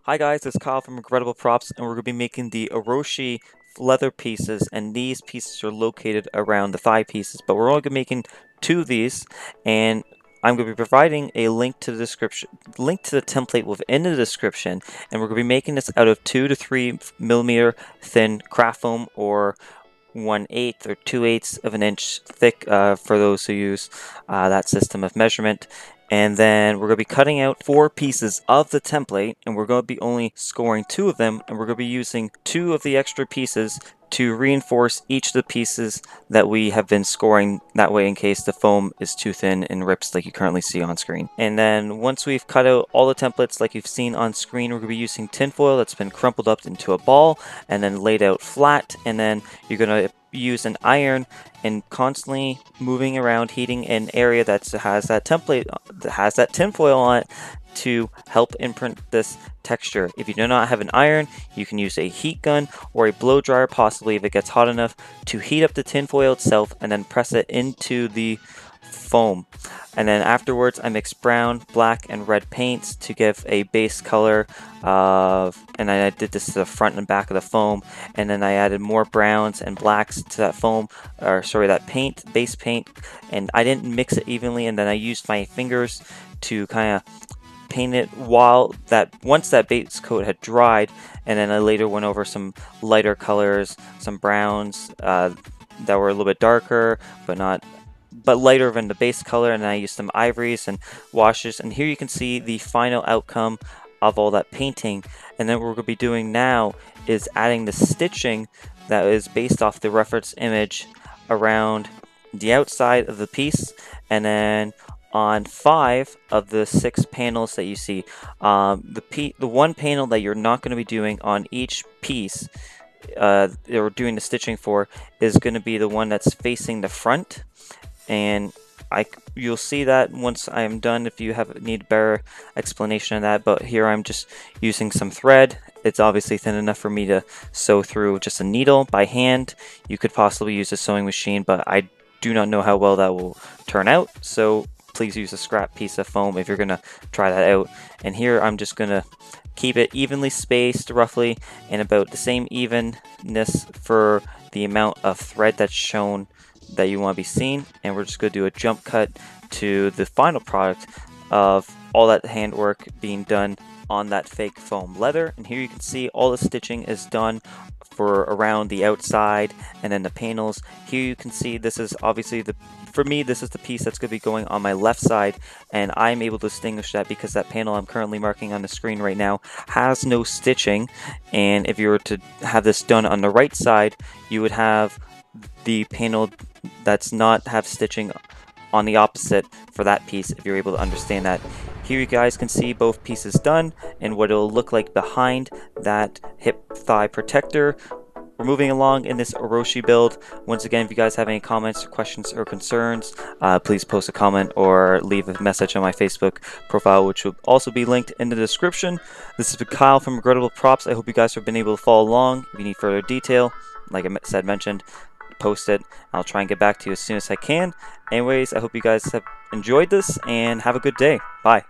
Hi guys, it's Kyle from Regrettable Props, and we're going to be making the Orochi leather pieces, and these pieces are located around the thigh pieces, but we're only going to be making two of these, and I'm going to be providing a link to the description, link to the template within the description, and we're going to be making this out of 2 to 3 millimeter thin craft foam, or 1/8 or 2/8 of an inch thick for those who use that system of measurement. And then we're going to be cutting out 4 pieces of the template, and we're going to be only scoring 2 of them, and we're going to be using 2 of the extra pieces to reinforce each of the pieces that we have been scoring, that way in case the foam is too thin and rips like you currently see on screen. And then once we've cut out all the templates like you've seen on screen, we're going to be using tinfoil that's been crumpled up into a ball and then laid out flat, and then you're going to use an iron and constantly moving around, heating an area that has that template, that has that tinfoil on it, to help imprint this texture. If you do not have an iron, you can use a heat gun or a blow dryer, possibly if it gets hot enough, to heat up the tinfoil itself and then press it into the foam. And then afterwards I mix brown, black, and red paints to give a base color of, and I did this to the front and back of the foam, and then I added more browns and blacks to that foam, or sorry, that paint, base paint, and I didn't mix it evenly, and then I used my fingers to kind of paint it once that base coat had dried, and then I later went over some lighter colors, some browns that were a little bit darker but lighter than the base color, and then I used some ivories and washes, and here you can see the final outcome of all that painting. And then what we're going to be doing now is adding the stitching that is based off the reference image around the outside of the piece, and then on 5 of the 6 panels that you see. The one panel that you're not going to be doing on each piece that we're doing the stitching for is going to be the one that's facing the front, and you'll see that once I am done if you need a better explanation of that. But here I'm just using some thread. It's obviously thin enough for me to sew through just a needle by hand. You could possibly use a sewing machine, but I do not know how well that will turn out, so please use a scrap piece of foam if you're gonna try that out. And here I'm just gonna keep it evenly spaced, roughly, and about the same evenness for the amount of thread that's shown that you want to be seen. And we're just going to do a jump cut to the final product of all that handwork being done on that fake foam leather. And here you can see all the stitching is done for around the outside and then the panels. Here you can see this is obviously for me this is the piece that's going to be going on my left side, and I'm able to distinguish that because that panel I'm currently marking on the screen right now has no stitching. And if you were to have this done on the right side, you would have the panel that's not have stitching on the opposite for that piece, if you're able to understand that. Here you guys can see both pieces done and what it'll look like behind that hip thigh protector. We're moving along in this Orochi build. Once again, if you guys have any comments or questions or concerns, please post a comment or leave a message on my Facebook profile, which will also be linked in the description. This has been Kyle from Regrettable Props. I hope you guys have been able to follow along. If you need further detail, like I mentioned, post it. I'll try and get back to you as soon as I can. Anyways, I hope you guys have enjoyed this and have a good day. Bye.